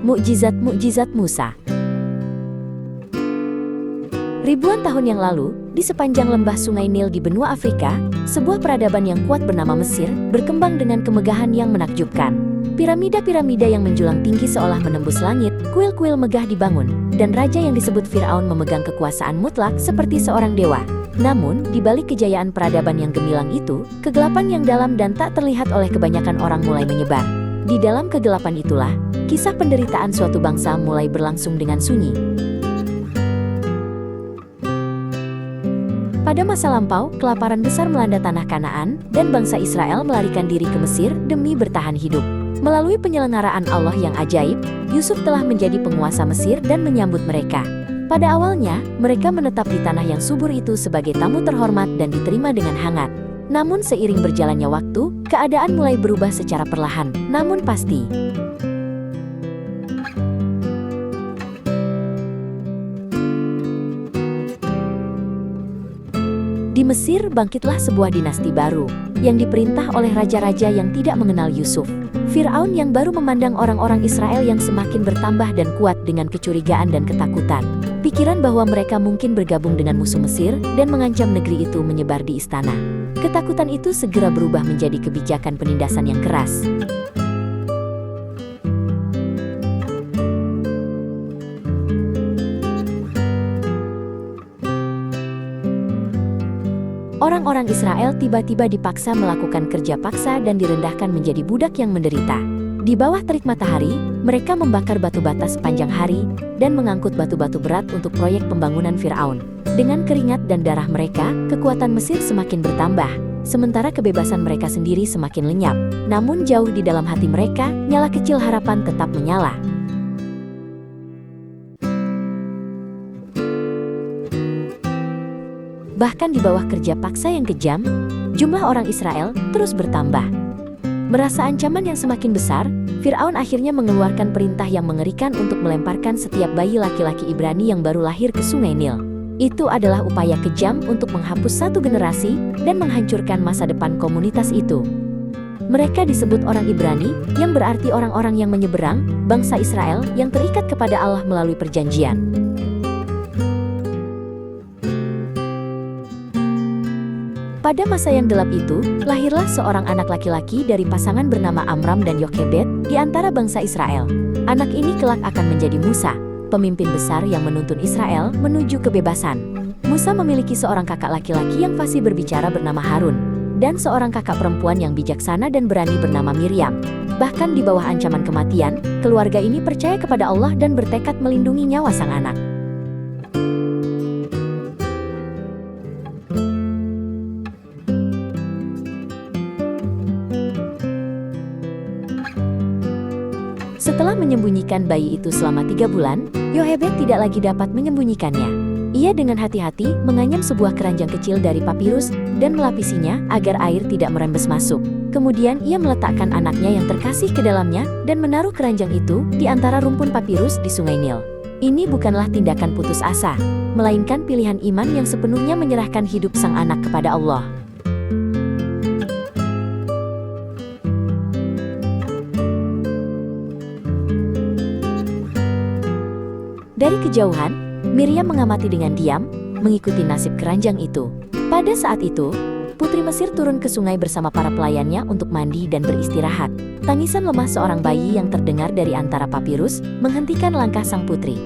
Mukjizat-mukjizat Musa. Ribuan tahun yang lalu, di sepanjang lembah Sungai Nil di benua Afrika, sebuah peradaban yang kuat bernama Mesir berkembang dengan kemegahan yang menakjubkan. Piramida-piramida yang menjulang tinggi seolah menembus langit, kuil-kuil megah dibangun, dan raja yang disebut Firaun memegang kekuasaan mutlak seperti seorang dewa. Namun, di balik kejayaan peradaban yang gemilang itu, kegelapan yang dalam dan tak terlihat oleh kebanyakan orang mulai menyebar. Di dalam kegelapan itulah, kisah penderitaan suatu bangsa mulai berlangsung dengan sunyi. Pada masa lampau, kelaparan besar melanda tanah Kanaan, dan bangsa Israel melarikan diri ke Mesir demi bertahan hidup. Melalui penyelenggaraan Allah yang ajaib, Yusuf telah menjadi penguasa Mesir dan menyambut mereka. Pada awalnya, mereka menetap di tanah yang subur itu sebagai tamu terhormat dan diterima dengan hangat. Namun seiring berjalannya waktu, keadaan mulai berubah secara perlahan, namun pasti. Di Mesir bangkitlah sebuah dinasti baru, yang diperintah oleh raja-raja yang tidak mengenal Yusuf. Firaun yang baru memandang orang-orang Israel yang semakin bertambah dan kuat dengan kecurigaan dan ketakutan. Pikiran bahwa mereka mungkin bergabung dengan musuh Mesir dan mengancam negeri itu menyebar di istana. Ketakutan itu segera berubah menjadi kebijakan penindasan yang keras. Orang-orang Israel tiba-tiba dipaksa melakukan kerja paksa dan direndahkan menjadi budak yang menderita. Di bawah terik matahari, mereka membakar batu bata sepanjang hari dan mengangkut batu-batu berat untuk proyek pembangunan Firaun. Dengan keringat dan darah mereka, kekuatan Mesir semakin bertambah, sementara kebebasan mereka sendiri semakin lenyap. Namun jauh di dalam hati mereka, nyala kecil harapan tetap menyala. Bahkan di bawah kerja paksa yang kejam, jumlah orang Israel terus bertambah. Merasa ancaman yang semakin besar, Firaun akhirnya mengeluarkan perintah yang mengerikan untuk melemparkan setiap bayi laki-laki Ibrani yang baru lahir ke Sungai Nil. Itu adalah upaya kejam untuk menghapus satu generasi dan menghancurkan masa depan komunitas itu. Mereka disebut orang Ibrani, yang berarti orang-orang yang menyeberang, bangsa Israel yang terikat kepada Allah melalui perjanjian. Pada masa yang gelap itu, lahirlah seorang anak laki-laki dari pasangan bernama Amram dan Yokebed di antara bangsa Israel. Anak ini kelak akan menjadi Musa, pemimpin besar yang menuntun Israel menuju kebebasan. Musa memiliki seorang kakak laki-laki yang fasih berbicara bernama Harun, dan seorang kakak perempuan yang bijaksana dan berani bernama Miriam. Bahkan di bawah ancaman kematian, keluarga ini percaya kepada Allah dan bertekad melindungi nyawa sang anak. Setelah menyembunyikan bayi itu selama 3 bulan, Yokebed tidak lagi dapat menyembunyikannya. Ia dengan hati-hati menganyam sebuah keranjang kecil dari papirus dan melapisinya agar air tidak merembes masuk. Kemudian ia meletakkan anaknya yang terkasih ke dalamnya dan menaruh keranjang itu di antara rumpun papirus di Sungai Nil. Ini bukanlah tindakan putus asa, melainkan pilihan iman yang sepenuhnya menyerahkan hidup sang anak kepada Allah. Dari kejauhan, Miriam mengamati dengan diam, mengikuti nasib keranjang itu. Pada saat itu, Putri Mesir turun ke sungai bersama para pelayannya untuk mandi dan beristirahat. Tangisan lemah seorang bayi yang terdengar dari antara papirus menghentikan langkah sang putri.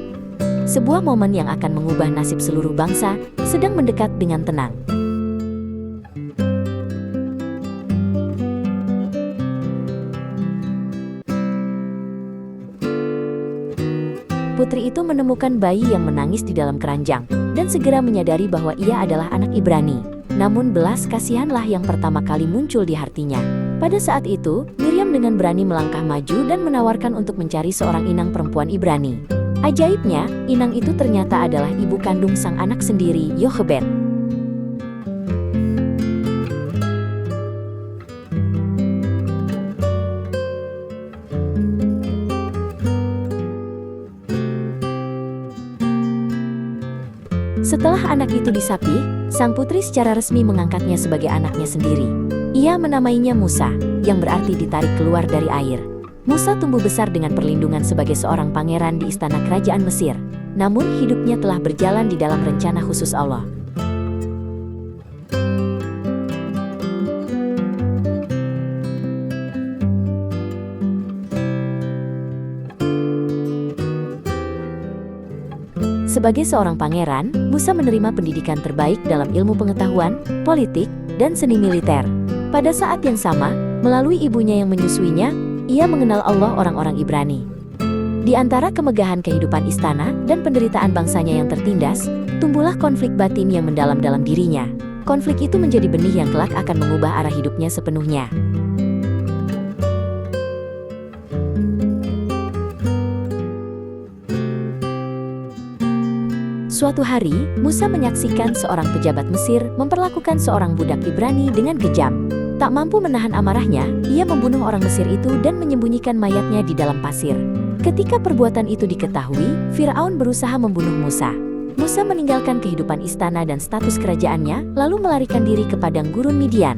Sebuah momen yang akan mengubah nasib seluruh bangsa sedang mendekat dengan tenang. Putri itu menemukan bayi yang menangis di dalam keranjang, dan segera menyadari bahwa ia adalah anak Ibrani. Namun belas kasihanlah yang pertama kali muncul di hatinya. Pada saat itu, Miriam dengan berani melangkah maju dan menawarkan untuk mencari seorang inang perempuan Ibrani. Ajaibnya, inang itu ternyata adalah ibu kandung sang anak sendiri, Yokebed. Setelah anak itu disapih, sang putri secara resmi mengangkatnya sebagai anaknya sendiri. Ia menamainya Musa, yang berarti ditarik keluar dari air. Musa tumbuh besar dengan perlindungan sebagai seorang pangeran di istana kerajaan Mesir. Namun hidupnya telah berjalan di dalam rencana khusus Allah. Sebagai seorang pangeran, Musa menerima pendidikan terbaik dalam ilmu pengetahuan, politik, dan seni militer. Pada saat yang sama, melalui ibunya yang menyusuinya, ia mengenal Allah orang-orang Ibrani. Di antara kemegahan kehidupan istana dan penderitaan bangsanya yang tertindas, tumbuhlah konflik batin yang mendalam dalam dirinya. Konflik itu menjadi benih yang kelak akan mengubah arah hidupnya sepenuhnya. Suatu hari, Musa menyaksikan seorang pejabat Mesir memperlakukan seorang budak Ibrani dengan kejam. Tak mampu menahan amarahnya, ia membunuh orang Mesir itu dan menyembunyikan mayatnya di dalam pasir. Ketika perbuatan itu diketahui, Firaun berusaha membunuh Musa. Musa meninggalkan kehidupan istana dan status kerajaannya, lalu melarikan diri ke padang gurun Midian.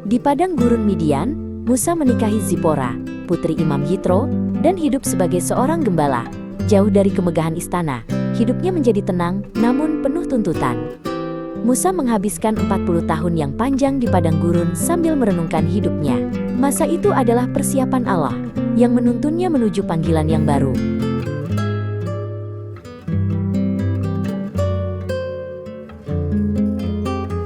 Di padang gurun Midian, Musa menikahi Zipora, putri Imam Yitro, dan hidup sebagai seorang gembala. Jauh dari kemegahan istana, hidupnya menjadi tenang namun penuh tuntutan. Musa menghabiskan 40 tahun yang panjang di padang gurun sambil merenungkan hidupnya. Masa itu adalah persiapan Allah yang menuntunnya menuju panggilan yang baru.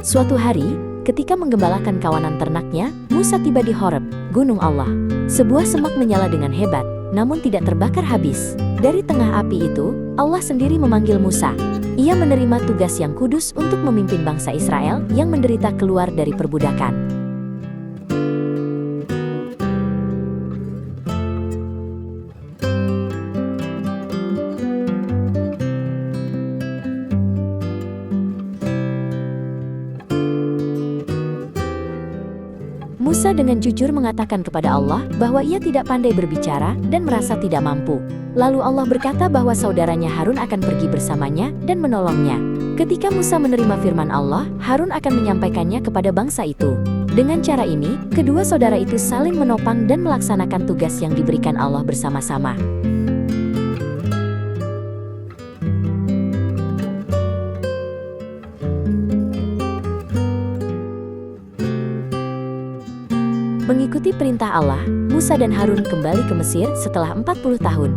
Suatu hari, ketika menggembalakan kawanan ternaknya, Musa tiba di Horeb, gunung Allah. Sebuah semak menyala dengan hebat, namun tidak terbakar habis. Dari tengah api itu, Allah sendiri memanggil Musa. Ia menerima tugas yang kudus untuk memimpin bangsa Israel yang menderita keluar dari perbudakan. Musa dengan jujur mengatakan kepada Allah bahwa ia tidak pandai berbicara dan merasa tidak mampu. Lalu Allah berkata bahwa saudaranya Harun akan pergi bersamanya dan menolongnya. Ketika Musa menerima firman Allah, Harun akan menyampaikannya kepada bangsa itu. Dengan cara ini, kedua saudara itu saling menopang dan melaksanakan tugas yang diberikan Allah bersama-sama. Mengikuti perintah Allah, Musa dan Harun kembali ke Mesir setelah 40 tahun.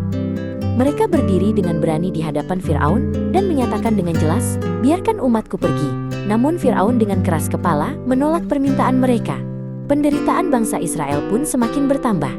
Mereka berdiri dengan berani di hadapan Firaun dan menyatakan dengan jelas, "Biarkan umatku pergi." Namun Firaun dengan keras kepala menolak permintaan mereka. Penderitaan bangsa Israel pun semakin bertambah.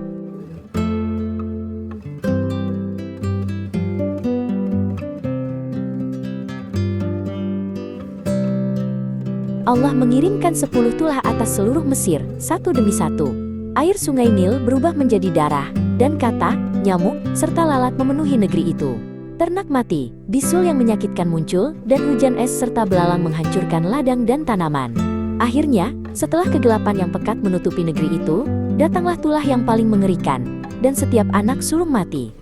Allah mengirimkan 10 tulah atas seluruh Mesir, satu demi satu. Air sungai Nil berubah menjadi darah, dan kata, nyamuk, serta lalat memenuhi negeri itu. Ternak mati, bisul yang menyakitkan muncul, dan hujan es serta belalang menghancurkan ladang dan tanaman. Akhirnya, setelah kegelapan yang pekat menutupi negeri itu, datanglah tulah yang paling mengerikan, dan setiap anak sulung mati.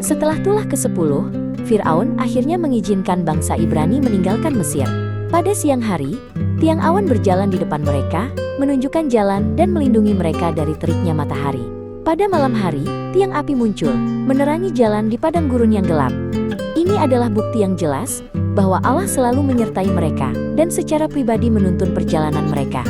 Setelah tulah ke-10, Firaun akhirnya mengizinkan bangsa Ibrani meninggalkan Mesir. Pada siang hari, tiang awan berjalan di depan mereka, menunjukkan jalan dan melindungi mereka dari teriknya matahari. Pada malam hari, tiang api muncul, menerangi jalan di padang gurun yang gelap. Ini adalah bukti yang jelas bahwa Allah selalu menyertai mereka dan secara pribadi menuntun perjalanan mereka.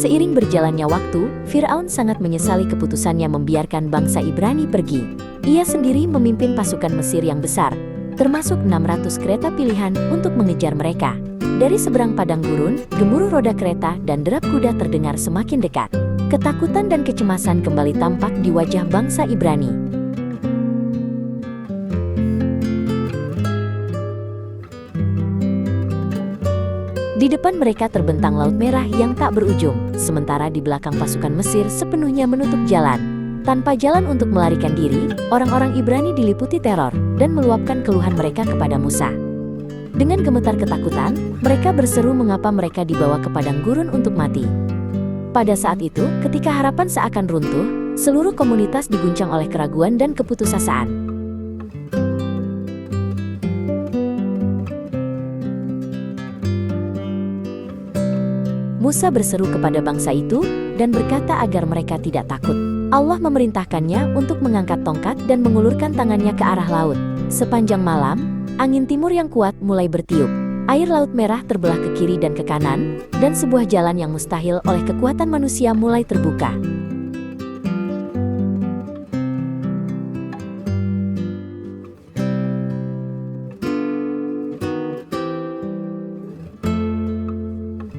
Seiring berjalannya waktu, Firaun sangat menyesali keputusannya membiarkan bangsa Ibrani pergi. Ia sendiri memimpin pasukan Mesir yang besar, termasuk 600 kereta pilihan untuk mengejar mereka. Dari seberang padang gurun, gemuruh roda kereta dan derap kuda terdengar semakin dekat. Ketakutan dan kecemasan kembali tampak di wajah bangsa Ibrani. Di depan mereka terbentang Laut Merah yang tak berujung, sementara di belakang pasukan Mesir sepenuhnya menutup jalan. Tanpa jalan untuk melarikan diri, orang-orang Ibrani diliputi teror dan meluapkan keluhan mereka kepada Musa. Dengan gemetar ketakutan, mereka berseru mengapa mereka dibawa ke padang gurun untuk mati. Pada saat itu, ketika harapan seakan runtuh, seluruh komunitas diguncang oleh keraguan dan keputusasaan. Musa berseru kepada bangsa itu dan berkata agar mereka tidak takut. Allah memerintahkannya untuk mengangkat tongkat dan mengulurkan tangannya ke arah laut. Sepanjang malam, angin timur yang kuat mulai bertiup. Air Laut Merah terbelah ke kiri dan ke kanan, dan sebuah jalan yang mustahil oleh kekuatan manusia mulai terbuka.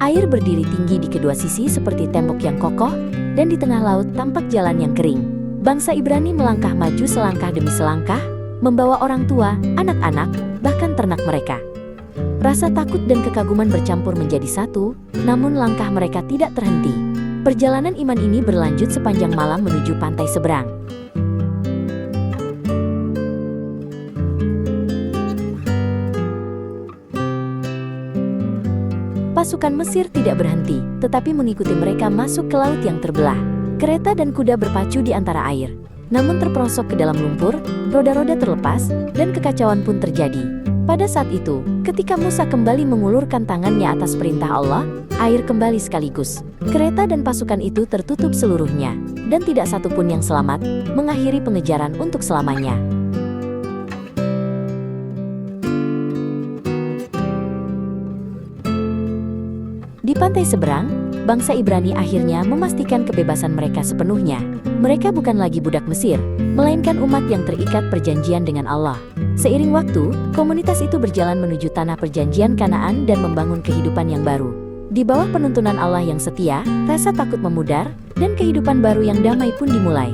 Air berdiri tinggi di kedua sisi seperti tembok yang kokoh, dan di tengah laut tampak jalan yang kering. Bangsa Ibrani melangkah maju selangkah demi selangkah, membawa orang tua, anak-anak, bahkan ternak mereka. Rasa takut dan kekaguman bercampur menjadi satu, namun langkah mereka tidak terhenti. Perjalanan iman ini berlanjut sepanjang malam menuju pantai seberang. Pasukan Mesir tidak berhenti, tetapi mengikuti mereka masuk ke laut yang terbelah. Kereta dan kuda berpacu di antara air, namun terperosok ke dalam lumpur, roda-roda terlepas, dan kekacauan pun terjadi. Pada saat itu, ketika Musa kembali mengulurkan tangannya atas perintah Allah, air kembali sekaligus. Kereta dan pasukan itu tertutup seluruhnya, dan tidak satu pun yang selamat, mengakhiri pengejaran untuk selamanya. Di pantai seberang, bangsa Ibrani akhirnya memastikan kebebasan mereka sepenuhnya. Mereka bukan lagi budak Mesir, melainkan umat yang terikat perjanjian dengan Allah. Seiring waktu, komunitas itu berjalan menuju tanah perjanjian Kanaan dan membangun kehidupan yang baru. Di bawah penuntunan Allah yang setia, rasa takut memudar, dan kehidupan baru yang damai pun dimulai.